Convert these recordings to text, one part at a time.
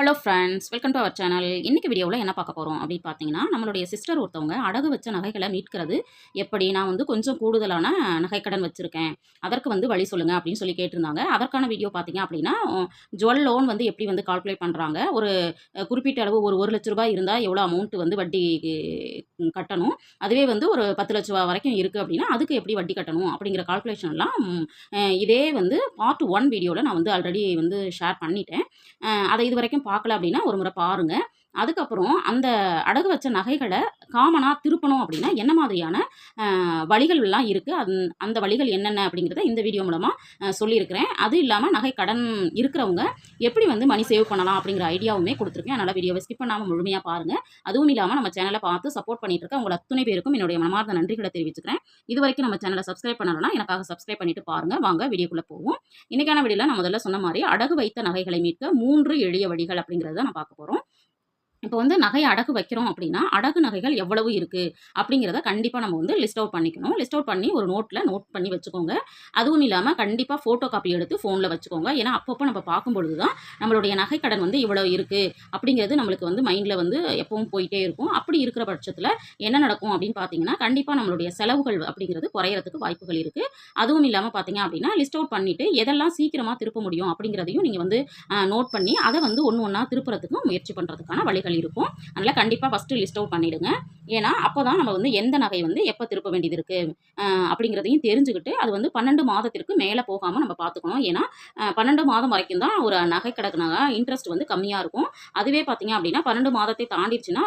Hello friends, welcome to our channel. இன்னைக்கு வீடியோவில் என்ன பார்க்க போகிறோம் அப்படின்னு பார்த்தீங்கன்னா, நம்மளுடைய சிஸ்டர் ஒருத்தவங்க அடகு வச்ச நகைகளை மீட்கிறது எப்படி, நான் வந்து கொஞ்சம் கூடுதலான நகைக்கடன் வச்சுருக்கேன், அதற்கு வந்து வழி சொல்லுங்கள் அப்படின்னு சொல்லி கேட்டிருந்தாங்க. அதற்கான வீடியோ பார்த்தீங்க அப்படின்னா, ஜுவல் லோன் வந்து எப்படி வந்து கால்குலேட் பண்ணுறாங்க, ஒரு குறிப்பிட்ட அளவு ஒரு ₹1,00,000 இருந்தால் எவ்வளோ அமௌண்ட் வந்து வட்டி கட்டணும், அதுவே வந்து ஒரு ₹10,00,000 வரைக்கும் இருக்குது அப்படின்னா அதுக்கு எப்படி வட்டி கட்டணும் அப்படிங்கிற கால்குலேஷன்லாம் இதே வந்து பார்ட் 1 வீடியோவில் நான் வந்து ஆல்ரெடி வந்து ஷேர் பண்ணிட்டேன். அதை இது வரைக்கும் பார்க்கல அப்படின்னா ஒரு முறை பாருங்க. அதுக்கப்புறம் அந்த அடகு வச்ச நகைகளை காமனாக திருப்பணும் அப்படின்னா என்ன மாதிரியான வழிகள்லாம் இருக்குது, அந்த வழிகள் என்னென்ன அப்படிங்கிறத இந்த வீடியோ மூலமாக சொல்லியிருக்கிறேன். அது இல்லாமல் நகை கடன் இருக்கிறவங்க எப்படி வந்து மணி சேவ் பண்ணலாம் அப்படிங்கிற ஐடியாவுமே கொடுத்துருக்கேன். அதனால் வீடியோவை ஸ்கிப் பண்ணாமல் முழுமையாக பாருங்கள். அதுவும் இல்லாமல் நம்ம சேனலை பார்த்து சப்போர்ட் பண்ணிட்டு இருக்க உங்கள் அத்தனை பேருக்கும் என்னுடைய மனமார்ந்த நன்றிகளை தெரிவிச்சுக்கிறேன். இது வரைக்கும் நம்ம சேனலை சப்ஸ்கிரைப் பண்ணணும்னா எனக்காக சப்ஸ்கிரைப் பண்ணிட்டு பாருங்கள். வாங்க வீடியோக்குள்ளே போவோம். இன்றைக்கான வீடியோவில் நான் முதல்ல சொன்ன மாதிரி அடகு வைத்த நகைகளை மீட்க 3 எளிய வழிகள் அப்படிங்கிறத நான் பார்க்க போகிறோம். இப்போ வந்து நகையை அடகு வைக்கிறோம் அப்படின்னா அடகு நகைகள் எவ்வளவு இருக்குது அப்படிங்கிறத கண்டிப்பாக நம்ம வந்து லிஸ்ட் அவுட் பண்ணிக்கணும். லிஸ்ட் அவுட் பண்ணி ஒரு நோட்டில் நோட் பண்ணி வச்சுக்கோங்க. அதுவும் இல்லாமல் கண்டிப்பாக ஃபோட்டோ காப்பி எடுத்து ஃபோனில் வச்சுக்கோங்க. ஏன்னா அப்பப்போ நம்ம பார்க்கும்பொழுது தான் நம்மளுடைய நகைக்கடன் வந்து இவ்வளோ இருக்குது அப்படிங்கிறது நம்மளுக்கு வந்து மைண்டில் வந்து எப்பவும் போயிட்டே இருக்கும். அப்படி இருக்கிற பட்சத்தில் என்ன நடக்கும் அப்படின்னு பார்த்தீங்கன்னா, கண்டிப்பாக நம்மளுடைய செலவுகள் அப்படிங்கிறது குறையிறதுக்கு வாய்ப்புகள் இருக்குது. அதுவும் இல்லாமல் பார்த்தீங்க அப்படின்னா லிஸ்ட் அவுட் பண்ணிவிட்டு எதெல்லாம் சீக்கிரமாக திருப்ப முடியும் அப்படிங்கிறதையும் நீங்கள் வந்து நோட் பண்ணி அதை வந்து ஒன்று ஒன்றா திருப்புறதுக்கும் முயற்சி பண்ணுறதுக்கான வழிகள் இருக்கும். அதனால் கண்டிப்பாக ஃபஸ்ட்டு லிஸ்ட் அவுட் பண்ணிவிடுங்க. ஏன்னா அப்போ தான் நம்ம வந்து எந்த நகை வந்து எப்போ திருப்ப வேண்டியது இருக்குது அப்படிங்கிறதையும் தெரிஞ்சுக்கிட்டு அது வந்து 12 மாதத்திற்கு மேலே போகாமல் நம்ம பார்த்துக்கணும். ஏன்னா 12 மாதம் வரைக்கும் தான் ஒரு நகை கிடக்குனாங்க இன்ட்ரெஸ்ட் வந்து கம்மியாக இருக்கும். அதுவே பார்த்தீங்க அப்படின்னா 12 மாதத்தை தாண்டிடுச்சுன்னா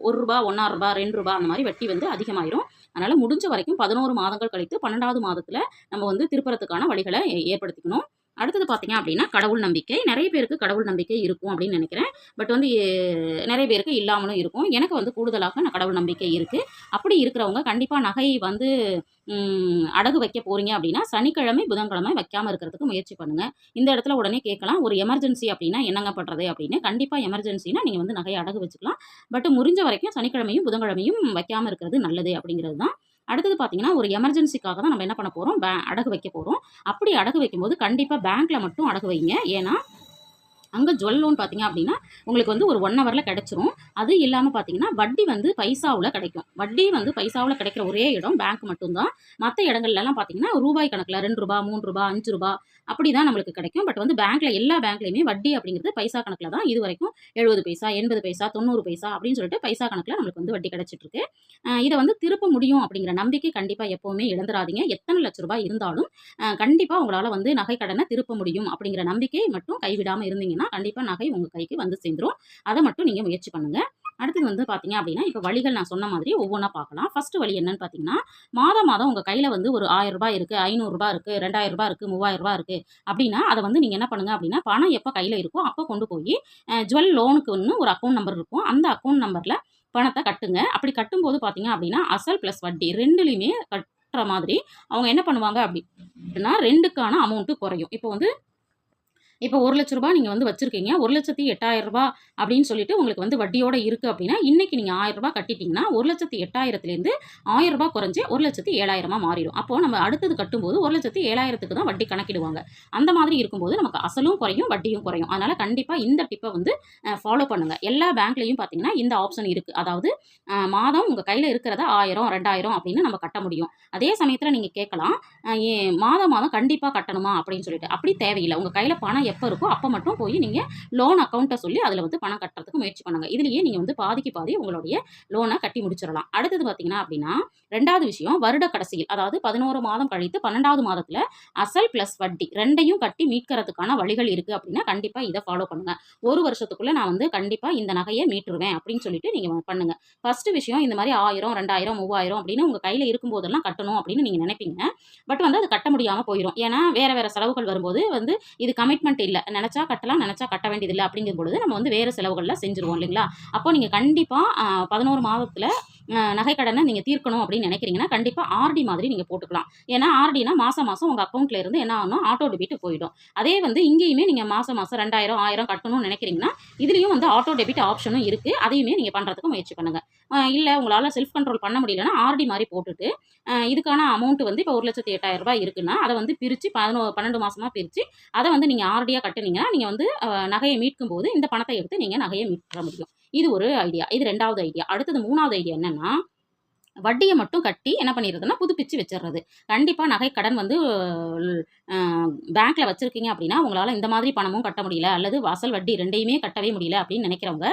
₹1, ₹1.5, ₹2 அந்த மாதிரி வட்டி வந்து அதிகமாயிரும். அதனால் முடிஞ்ச வரைக்கும் 11 மாதங்கள் கழித்து 12வது மாதத்தில் நம்ம வந்து திருப்புறத்துக்கான வழிகளை ஏற்படுத்திக்கணும். அடுத்தது பார்த்தீங்க அப்படின்னா கடவுள் நம்பிக்கை. நிறைய பேருக்கு கடவுள் நம்பிக்கை இருக்கும் அப்படின்னு நினைக்கிறேன். பட் வந்து நிறைய பேருக்கு இல்லாமலும் இருக்கும். எனக்கு வந்து கூடுதலாக கடவுள் நம்பிக்கை இருக்குது. அப்படி இருக்கிறவங்க கண்டிப்பாக நகை வந்து அடகு வைக்க போகிறீங்க அப்படின்னா சனிக்கிழமை புதன்கிழமை வைக்காமல் இருக்கிறதுக்கு முயற்சி பண்ணுங்கள். இந்த இடத்துல உடனே கேட்கலாம், ஒரு எமர்ஜென்சி அப்படின்னா என்னங்க பண்ணுறது அப்படின்னு. கண்டிப்பாக எமர்ஜென்சினா நீங்கள் வந்து நகையை அடகு வச்சுக்கலாம். பட் முடிஞ்ச வரைக்கும் சனிக்கிழமையும் புதன்கிழமையும் வைக்காமல் இருக்கிறது நல்லது அப்படிங்கிறது தான். அடுத்தது பார்த்தீங்கன்னா, ஒரு எமர்ஜென்சிக்காக தான் நம்ம என்ன பண்ண போகிறோம், அடகு வைக்க போகிறோம். அப்படி அடகு வைக்கும்போது கண்டிப்பாக பேங்க்கில் மட்டும் அடகு வைங்க. ஏன்னா அங்கே ஜுவல் லோன் பார்த்தீங்க அப்படின்னா உங்களுக்கு வந்து ஒரு 1 ஹவரில் கிடச்சிரும். அது இல்லாமல் பார்த்தீங்கன்னா வட்டி வந்து பைசாவில் கிடைக்கும். வட்டி வந்து பைசாவில் கிடைக்கிற ஒரே இடம் பேங்க் மட்டும்தான். மற்ற இடங்கள்லாம் பார்த்தீங்கன்னா ரூபாய் கணக்கில் ₹2, ₹3, ₹5 அப்படி தான் நம்மளுக்கு கிடைக்கும். பட் வந்து பேங்க்கில் எல்லா பேங்க்லேயுமே வட்டி அப்படிங்கிறது பைசா கணக்கில் தான் இது வரைக்கும் 70 பைசா, 80 பைசா, 90 பைசா அப்படின்னு சொல்லிட்டு பைசா கணக்கில் நம்மளுக்கு வந்து வட்டி கிடைச்சிட்ருக்கு. இதை வந்து திருப்ப முடியும் அப்படிங்கிற நம்பிக்கை கண்டிப்பாக எப்போவுமே இழந்துடாதீங்க. எத்தனை லட்ச ரூபாய் இருந்தாலும் கண்டிப்பாக உங்களால் வந்து நகை கடனை திருப்ப முடியும் அப்படிங்கிற நம்பிக்கை மட்டும் கைவிடாமல் இருந்தீங்கன்னா கண்டிப்பாக நகை உங்கள் கைக்கு வந்து சேர்ந்துரும். அதை மட்டும் நீங்கள் முயற்சி பண்ணுங்கள். அடுத்தது வந்து பார்த்தீங்க அப்படின்னா இப்போ வழிகள் நான் சொன்ன மாதிரி ஒவ்வொன்றா பார்க்கலாம். ஃபர்ஸ்ட் வழி என்னன்னு பார்த்தீங்கன்னா, மாதம் மாதம் உங்கள் கையில் வந்து ஒரு ₹1000 இருக்குது, ₹500 இருக்குது, ₹2000 இருக்குது, ₹3000 இருக்குது அப்படின்னா அதை வந்து நீங்கள் என்ன பண்ணுங்கள் அப்படின்னா, பணம் எப்போ கையில் இருக்கோ அப்போ கொண்டு போய் ஜுவல் லோனுக்குன்னு ஒரு அக்கௌண்ட் நம்பர் இருக்கும். அந்த அக்கௌண்ட் நம்பரில் பணத்தை கட்டுங்க. அப்படி கட்டும்போது பார்த்தீங்க அப்படின்னா அசல் ப்ளஸ் வட்டி 2லையுமே கட்டுற மாதிரி அவங்க என்ன பண்ணுவாங்க அப்படின்னா 2க்கான அமௌண்ட்டு குறையும். இப்போ ₹1,00,000 நீங்கள் வந்து வச்சுருக்கீங்க, ₹1,08,000 அப்படின்னு சொல்லிட்டு உங்களுக்கு வந்து வட்டியோடு இருக்குது அப்படின்னா இன்றைக்கி நீங்கள் ₹1000 கட்டிட்டிங்கன்னா 1,08,000லேருந்து ₹1000 குறைஞ்சி 1,07,000 மாறிடும். அப்போது நம்ம அடுத்தது கட்டும்போது 1,07,000க்கு தான் வட்டி கணக்கிடுவாங்க. அந்த மாதிரி இருக்கும்போது நமக்கு அசலும் குறையும் வட்டியும் குறையும். அதனால் கண்டிப்பாக இந்த டிப்பை வந்து ஃபாலோ பண்ணுங்கள். எல்லா பேங்க்லேயும் பார்த்தீங்கன்னா இந்த ஆப்ஷன் இருக்குது. அதாவது மாதம் உங்கள் கையில் இருக்கிறத 1000, 2000 அப்படின்னு நம்ம கட்ட முடியும். அதே சமயத்தில் நீங்கள் கேட்கலாம், மாதம் மாதம் கண்டிப்பாக கட்டணுமா அப்படின்னு சொல்லிட்டு. அப்படி தேவையில்லை. உங்கள் கையில் பணம் எப்போ இருக்கோ அப்போ மட்டும் போய் நீங்கள் லோன் அக்கௌண்ட்டை சொல்லி அதில் வந்து பணம் கட்டுறதுக்கு முயற்சி பண்ணுங்கள். இதுலேயே நீங்கள் வந்து பாதிக்கு பாதி உங்களுடைய லோனை கட்டி முடிச்சிடலாம். அடுத்தது பார்த்தீங்கன்னா அப்படின்னா 2வது விஷயம், வருட கடைசியில் அதாவது 11 மாதம் கழித்து 12வது மாதத்தில் அசல் ப்ளஸ் வட்டி 2யும் கட்டி மீட்கிறதுக்கான வழிகள் இருக்குது அப்படின்னா கண்டிப்பாக இதை ஃபாலோ பண்ணுங்கள். ஒரு வருஷத்துக்குள்ளே நான் வந்து கண்டிப்பாக இந்த நகையை மீட்டுருவேன் அப்படின்னு சொல்லிட்டு நீங்கள் பண்ணுங்கள். ஃபர்ஸ்ட் விஷயம், இந்த மாதிரி 1000, 2000, 3000 அப்படின்னு உங்கள் கையில் இருக்கும்போதெல்லாம் கட்டணும் அப்படின்னு நீங்கள் நினைப்பீங்க. பட் வந்து அது கட்ட முடியாமல் போயிடும். ஏன்னா வேறு செலவுகள் வரும்போது வந்து இது கமிட்மெண்ட் இல்லை, நினச்சா கட்டலாம், நினச்சா கட்ட வேண்டியதில்லை அப்படிங்கும் பொழுது நம்ம வந்து வேறு செலவுகளில் செஞ்சுருவோம் இல்லைங்களா. அப்போ நீங்கள் கண்டிப்பாக 11 மாதத்தில் நகைக்கடனை நீங்கள் தீர்க்கணும் அப்படின்னு நினைக்கிறீங்கன்னா கண்டிப்பாக ஆர்டி மாதிரி நீங்கள் போட்டுக்கலாம். ஏன்னா ஆர்டினா மாதம் மாதம் உங்கள் அக்கௌண்ட்டில் இருந்து என்ன ஆகணும், ஆட்டோ டெபிட் போயிடும். அதே வந்து இங்கேயுமே நீங்கள் மாதம் மாதம் 2000, 1000 கட்டணும்னு நினைக்கிறீங்கன்னா இதுலேயும் வந்து ஆட்டோ டெபிட் ஆப்ஷனும் இருக்குது. அதையுமே நீங்கள் பண்ணுறதுக்கு முயற்சி பண்ணுங்கள். இல்லை உங்களால் செல்ஃப் கண்ட்ரோல் பண்ண முடியலன்னா ஆர்டி மாதிரி போட்டுட்டு இதுக்கான அமௌண்ட் வந்து இப்போ 1,08,000 இருக்குன்னா அதை வந்து பிரித்து 12 மாதமாக பிரித்து அதை வந்து நீங்கள் ஆர்டியாக கட்டுனீங்கன்னா நீங்கள் வந்து நகையை மீட்கும் போது இந்த பணத்தை எடுத்து நீங்கள் நகையை மீட்க முடியும். இது ஒரு ஐடியா. இது 2வது ஐடியா. அடுத்தது 3வது ஐடியா என்னன்னா, வட்டியை மட்டும் கட்டி என்ன பண்ணிடுறதுன்னா புதுப்பிச்சு வச்சிடுறது. கண்டிப்பாக நகை கடன் வந்து பேங்க்கில் வச்சுருக்கீங்க அப்படின்னா உங்களால் இந்த மாதிரி பணமும் கட்ட முடியல, அல்லது வாசல் வட்டி 2யுமே கட்டவே முடியல அப்படின்னு நினைக்கிறவங்க,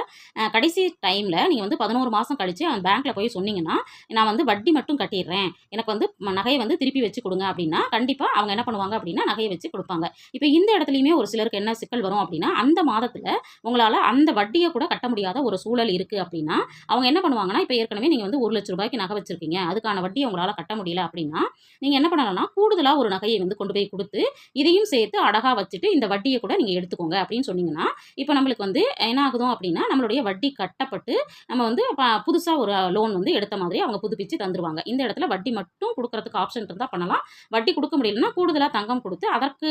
கடைசி டைமில் நீங்கள் வந்து 11 மாதம் கழித்து அந்த பேங்க்கில் போய் சொன்னீங்கன்னா, நான் வந்து வட்டி மட்டும் கட்டிடுறேன், எனக்கு வந்து நகையை வந்து திருப்பி வச்சு கொடுங்க அப்படின்னா, கண்டிப்பாக அவங்க என்ன பண்ணுவாங்க அப்படின்னா நகையை வச்சு கொடுப்பாங்க. இப்போ இந்த இடத்துலையுமே ஒரு சிலருக்கு என்ன சிக்கல் வரும் அப்படின்னா, அந்த மாதத்தில் உங்களால் அந்த வட்டியை கூட கட்ட முடியாத ஒரு சூழல் இருக்குது அப்படின்னா, அவங்க என்ன பண்ணுவாங்கன்னா, இப்போ ஏற்கனவே நீங்கள் வந்து ரூ. 1,00,000 நகை வச்சிருக்கீங்க, அதுக்கான வட்டியை உங்களால் கட்ட முடியல அப்படின்னா, நீங்கள் என்ன பண்ணலாம்னா கூடுதலாக ஒரு நகையை வந்து கொண்டு போய் கொடுத்து இதையும் சேர்த்து அடகா வச்சுட்டு இந்த வட்டியை கூட நீங்கள் எடுத்துக்கோங்க அப்படின்னு சொன்னீங்கன்னா, இப்போ நம்மளுக்கு வந்து என்ன ஆகுதும் அப்படின்னா, நம்மளுடைய வட்டி கட்டப்பட்டு நம்ம வந்து புதுசாக ஒரு லோன் வந்து எடுத்த மாதிரி அவங்க புதுப்பிச்சு தந்துருவாங்க. இந்த இடத்துல வட்டி மட்டும் கொடுக்கறதுக்கு ஆப்ஷன் இருந்தால் பண்ணலாம். வட்டி கொடுக்க முடியலன்னா கூடுதலாக தங்கம் கொடுத்து அதற்கு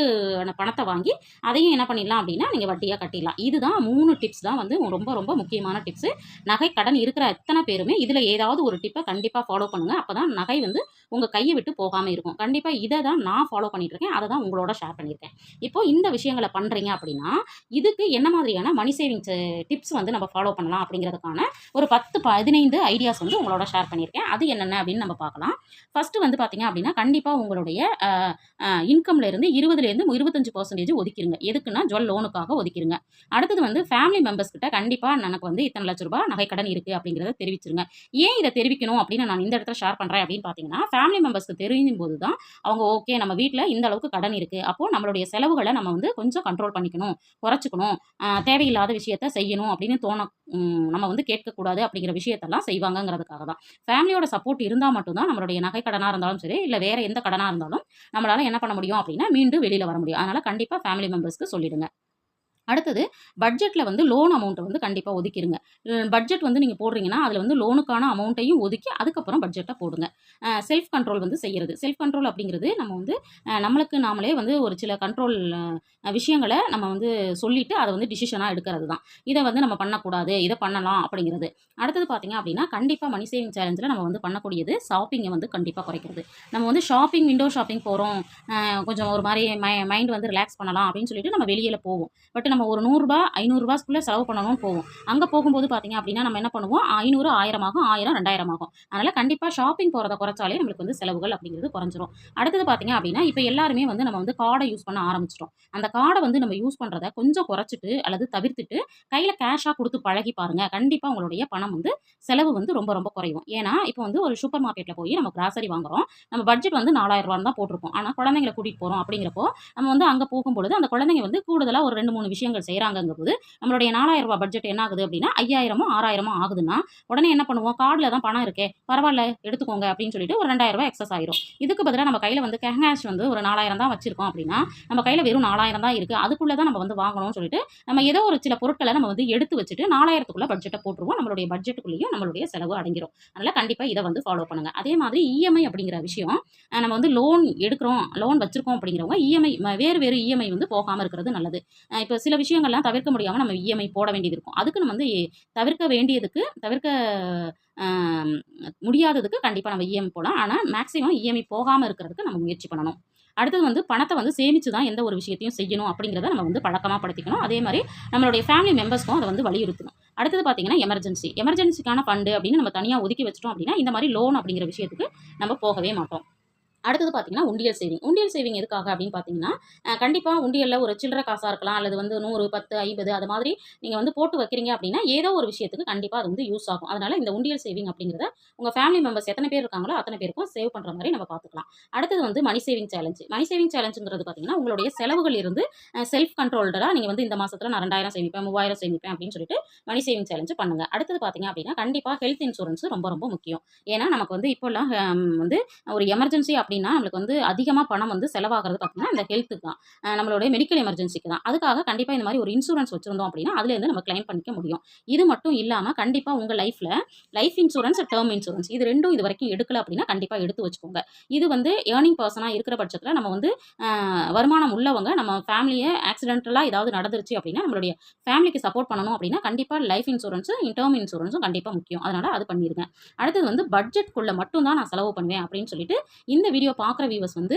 பணத்தை வாங்கி அதையும் என்ன பண்ணிடலாம் அப்படின்னா நீங்கள் வட்டியாக கட்டிடலாம். இதுதான் 3 டிப்ஸ் தான் வந்து ரொம்ப ரொம்ப முக்கியமான டிப்ஸு. நகை கடன் இருக்கிற எத்தனை பேருமே இதில் ஏதாவது ஒரு டிப்பை கண்டிப்பாக ஃபாலோ பண்ணுங்கள். அப்போ தான் நகை வந்து உங்கள் கையை விட்டு போகாமல் இருக்கும். கண்டிப்பாக இதை தான் நான் ஃபாலோ பண்ணிட்டு இருக்கேன். அதை தான் உங்களோட ஷேர் பண்ணியிருக்கேன். இப்போ இந்த விஷயங்களை பண்ணுறீங்க அப்படின்னா, இதுக்கு என்ன மாதிரியான மணி சேவிங்ஸ் டிப்ஸ் வந்து நம்ம ஃபாலோ பண்ணலாம் அப்படிங்கிறதுக்கான ஒரு 10, 15 ஐடியாஸ் வந்து உங்களோட ஷேர் பண்ணியிருக்கேன். அது என்னென்ன அப்படின்னு நம்ம பார்க்கலாம். ஃபர்ஸ்ட் வந்து பார்த்தீங்க அப்படின்னா, கண்டிப்பாக உங்களுடைய இன்கம்ல இருந்து 20லேருந்து 25% ஒதுக்கிருங்க. எதுக்குன்னா ஜுவல் லோனுக்காக ஒதுக்கிருங்க. அடுத்தது வந்து ஃபேமிலி மெம்பர்ஸ் கிட்ட கண்டிப்பாக எனக்கு வந்து இத்தனை லட்ச ரூபாய் நகை கடன் இருக்குது அப்படிங்கிறத தெரிவிச்சிருங்க. ஏன் இதை தெரிவிக்கணும் அப்படின்னு நான் இந்த இடத்துல ஷேர் பண்ணுறேன் அப்படின்னு பார்த்தீங்கன்னா, ஃபேமிலி மெம்பர்ஸ்க்கு தெரியும் போது தான் அவங்க ஓகே நம்ம வீட்டில் இந்த அளவுக்கு கடன் இருக்குது, அப்போது நம்மளுடைய செலவுகளை நம்ம வந்து கொஞ்சம் கண்ட்ரோல் பண்ணிக்கணும், குறைச்சிக்கணும், தேவையில்லாத விஷயத்த செய்யணும் அப்படின்னு நம்ம வந்து கேட்கக்கூடாது அப்படிங்கிற விஷயத்தெல்லாம் செய்வாங்கங்கிறதுக்காக தான். ஃபேமிலியோட சப்போர்ட் இருந்தால் மட்டும்தான் நம்மளுடைய நகை கடனாக இருந்தாலும் சரி, இல்லை வேறு எந்த கடனாக இருந்தாலும் நம்மளால் என்ன பண்ண முடியும் அப்படின்னா மீண்டும் வெளியில் வர முடியும். அதனால் கண்டிப்பாக ஃபேமிலி மெம்பர்ஸ்க்கு சொல்லிடுங்க. அடுத்தது பட்ஜெட்டில் வந்து லோன் அமௌண்ட்டை வந்து கண்டிப்பாக ஒதுக்கிடுங்க. பட்ஜெட் வந்து நீங்கள் போடுறீங்கன்னா அதில் வந்து லோனுக்கான அமௌண்ட்டையும் ஒதுக்கி அதுக்கப்புறம் பட்ஜெட்டை போடுங்க. செல்ஃப் கண்ட்ரோல் வந்து செய்கிறது. செல்ஃப் கண்ட்ரோல் அப்படிங்கிறது நம்ம வந்து நம்மளுக்கு நாமளே வந்து ஒரு சில கண்ட்ரோல் விஷயங்களை நம்ம வந்து சொல்லிவிட்டு அதை வந்து டிசிஷனாக எடுக்கிறது தான். இதை வந்து நம்ம பண்ணக்கூடாது, இதை பண்ணலாம் அப்படிங்கிறது. அடுத்தது பார்த்தீங்க அப்படின்னா, கண்டிப்பாக மணி சேவிங் சேலஞ்சில் நம்ம வந்து பண்ணக்கூடியது ஷாப்பிங்கை வந்து கண்டிப்பாக குறைக்கிறது. நம்ம வந்து விண்டோ ஷாப்பிங் போகிறோம், கொஞ்சம் ஒரு மாதிரி மைண்ட் வந்து ரிலாக்ஸ் பண்ணலாம் அப்படின்னு சொல்லிட்டு நம்ம வெளியில் போவோம். பட் நம்ம ஒரு ரூ. 100 ரூ. 500 செலவு பண்ணணும்னு போவோம். அங்கே போகும்போது பார்த்தீங்க அப்படின்னா நம்ம என்ன பண்ணுவோம், 500 1000 ஆகும், 1000 2000 ஆகும். அதனால் கண்டிப்பாக ஷாப்பிங் போகிறத குறைச்சாலே நம்மளுக்கு வந்து செலவுகள் அப்படிங்கிறது குறைஞ்சிரும். அடுத்தது பார்த்தீங்க அப்படின்னா, இப்போ எல்லாருமே வந்து நம்ம வந்து கார்டை யூஸ் பண்ண ஆரம்பிச்சிட்டோம். அந்த கார்டை வந்து நம்ம யூஸ் பண்ணுறத கொஞ்சம் குறைச்சிட்டு அல்லது தவிர்த்துட்டு கையில் கேஷாக கொடுத்து பழகி பாருங்கள். கண்டிப்பாக உங்களுடைய பணம் வந்து செலவு வந்து ரொம்ப ரொம்ப குறையும். ஏன்னா இப்போ வந்து ஒரு சூப்பர் மார்க்கெட்டில் போய் நம்ம கிராசரி வாங்குறோம், நம்ம பட்ஜெட் வந்து 4000 தான் போட்டிருக்கோம். ஆனால் குழந்தைங்களை கூட்டிகிட்டு போகிறோம் அப்படிங்கிறப்போ நம்ம வந்து அங்கே போகும்பொழுது அந்த குழந்தைங்க வந்து கூடுதலாக ஒரு 2, 3 விஷயங்கள் செய்கிறாங்கங்கும்போது நம்மளுடைய 4000 பட்ஜெட் என்ன ஆகுது அப்படின்னா 5000 6000 ஆகுதுன்னா உடனே என்ன பண்ணுவோம், கார்டில் தான் பணம் இருக்கே பரவாயில்ல எடுத்துக்கோங்க அப்படின்னு சொல்லிட்டு ஒரு 2000 எக்ஸஸ் ஆயிரும். இதுக்கு பதிலாக நம்ம கையில் வந்து கேஷ் வந்து ஒரு 4000 தான் வச்சிருக்கோம் அப்படின்னா நம்ம கையில் வெறும் 4000 தான் இருக்குது, அதுக்குள்ளே தான் நம்ம வந்து வாங்கணும்னு சொல்லிட்டு நம்ம ஏதோ ஒரு சில பொருட்களை நம்ம வந்து எடுத்து வச்சுட்டு 4000க்குள்ளே பட்ஜெட்டை போட்டுருவோம். நம்மளுடைய பட்ஜெட்டுக்குள்ளேயும் நம்மளுடைய செலவு அடங்கிடும். அதனால் கண்டிப்பாக இதை வந்து ஃபாலோ பண்ணுங்க. அதே மாதிரி இஎம்ஐ அப்படிங்கிற விஷயம், நம்ம வந்து லோன் எடுக்கிறோம், லோன் வச்சிருக்கோம் அப்படிங்கிறவங்க இஎம்ஐ வேறு வேறு இஎம்ஐ வந்து போகாமல் இருக்கிறது நல்லது. இப்போ சில விஷயங்கள்லாம் தவிர்க்க முடியாமல் நம்ம இஎம்ஐ போட வேண்டியது இருக்கும். அதுக்கு நம்ம வந்து தவிர்க்க முடியாததுக்கு கண்டிப்பாக நம்ம இஎம்ஐ போடலாம். ஆனால் மேக்ஸிமம் இஎம்ஐ போகாமல் இருக்கிறதுக்கு நம்ம முயற்சி பண்ணணும். அடுத்தது வந்து பணத்தை வந்து சேமித்து தான் எந்த ஒரு விஷயத்தையும் செய்யணும் அப்படிங்கிறத நம்ம வந்து பழக்கமாக படுத்திக்கணும். அதே மாதிரி நம்மளுடைய ஃபேமிலி மெம்பர்ஸ்க்கும் அதை வந்து வலியுறுத்தணும். அடுத்தது பார்த்தீங்கன்னா எமர்ஜென்சிக்கான ஃபண்டு அப்படின்னு நம்ம தனியாக ஒதுக்கி வச்சிட்டோம் அப்படின்னா இந்த மாதிரி லோன் அப்படிங்கிற விஷயத்துக்கு நம்ம போகவே மாட்டோம். அடுத்தது பார்த்தீங்கன்னா உண்டியல் சேவிங் எதுக்காக அப்படின்னு பார்த்தீங்கன்னா, கண்டிப்பாக உண்டியலில் ஒரு சில்லறை காசாக இருக்கலாம், அல்லது வந்து 100 10 50 அது மாதிரி நீங்கள் வந்து போட்டு வைக்கிறீங்க அப்படின்னா ஏதோ ஒரு விஷயத்துக்கு கண்டிப்பாக அது வந்து யூஸ் ஆகும். அதனால் இந்த உண்டியல் சேவிங் அப்படிங்கிறத உங்கள் ஃபேமிலி மெம்பர்ஸ் எத்தனை பேர் இருக்காங்களோ அத்தனை பேருக்கும் சேவ் பண்ணுற மாதிரி நம்ம பார்த்துக்கலாம். அடுத்தது வந்து மணி சேவிங் சேலஞ்சுங்கிறது பார்த்தீங்கன்னா உங்களுடைய செலவுகள் இருந்து செல்ஃப் கண்ட்ரோல்டாக நீங்கள் வந்து இந்த மாதத்தில் நான் 2000 சேமிப்பேன் 3000 சேமிப்பேன் அப்படின்னு சொல்லிட்டு மணி சேவிங் சேலஞ்சு பண்ணுங்கள். அடுத்தது பார்த்தீங்க அப்படின்னா கண்டிப்பாக ஹெல்த் இன்சூரன்ஸ் ரொம்ப ரொம்ப முக்கியம். ஏன்னா நமக்கு வந்து இப்போல்லாம் வந்து ஒரு எமர்ஜென்சி அப்படின்னா நம்மளுக்கு வந்து அதிகமாக பணம் வந்து செலவாகிறது பார்த்தீங்கன்னா இந்த ஹெல்த்துக்கு தான், நம்மளுடைய மெடிக்கல் எமர்ஜென்சிக்கு தான். அதுக்காக கண்டிப்பாக இந்த மாதிரி ஒரு இன்சூரன்ஸ் வச்சுருந்தோம் அப்படின்னா அதுலேருந்து நம்ம கிளைம் பண்ணிக்க முடியும். இது மட்டும் இல்லாமல் கண்டிப்பாக உங்கள் லைஃப்பில் லைஃப் இன்சூரன்ஸ், டேர்ம் இன்சூரன்ஸ் இது ரெண்டும் இது வரைக்கும் எடுக்கல அப்படின்னா கண்டிப்பாக எடுத்து வச்சுக்கோங்க. இது வந்து ஏர்னிங் பர்சனாக இருக்கிற பட்சத்தில் நம்ம வந்து வருமானம் உள்ளவங்க நம்ம ஃபேமிலியை ஆக்சிடென்டலாக ஏதாவது நடந்துருச்சு அப்படின்னா நம்மளுடைய ஃபேமிலிக்கு சப்போர்ட் பண்ணணும் அப்படின்னா கண்டிப்பாக லைஃப் இன்சூரன்ஸும் டேர்ம் இன்சூரன்ஸும் கண்டிப்பாக முக்கியம். அதனால் அது பண்ணிடுங்க. அடுத்தது வந்து பட்ஜெட்குள்ளே மட்டும் தான் நான் செலவு பண்ணுவேன் அப்படின்னு சொல்லிட்டு இந்த வீடியோ பார்க்குற வியூவர்ஸ் வந்து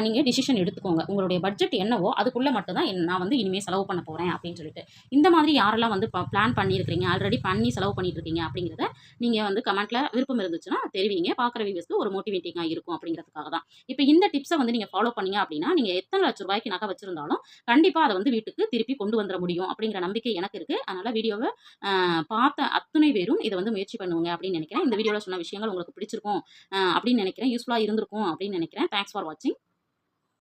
நீங்கள் டிசிஷன் எடுத்துக்கோங்க. உங்களுடைய பட்ஜெட் என்னவோ அதுக்குள்ளே மட்டும் தான் நான் வந்து இனிமேல் செலவு பண்ண போகிறேன் அப்படின்னு சொல்லிட்டு. இந்த மாதிரி யாரெல்லாம் வந்து பிளான் பண்ணியிருக்கிறீங்க, ஆல்ரெடி பண்ணி செலவு பண்ணிட்டு இருக்கீங்க அப்படிங்கிறத நீங்கள் வந்து கமெண்ட்டில் விருப்பம் இருந்துச்சுன்னா தெரிவிங்க. பார்க்குற வியூவர்ஸ்க்கு ஒரு மோட்டிவேட்டிங்காக இருக்கும் அப்படிங்கிறதுக்காக தான். இப்போ இந்த டிப்ஸை வந்து நீங்கள் ஃபாலோ பண்ணீங்க அப்படின்னா நீங்கள் எத்தனை லட்ச ரூபாய்க்கு நகை வச்சிருந்தாலும் கண்டிப்பாக அதை வந்து வீட்டுக்கு திருப்பி கொண்டு வந்துட முடியும் அப்படிங்கிற நம்பிக்கை எனக்கு இருக்குது. அதனால் வீடியோவை பார்த்த அத்தனை பேரும் இதை வந்து முயற்சி பண்ணுவாங்க அப்படின்னு நினைக்கிறேன். இந்த வீடியோவில் சொன்ன விஷயங்கள் உங்களுக்கு பிடிச்சிருக்கும் அப்படின்னு நினைக்கிறேன். யூஸ்ஃபுல்லாக இருந்திருக்கும் அப்படின்னு நினைக்கிறேன். தேங்க்ஸ் ஃபார் வாட்சிங்.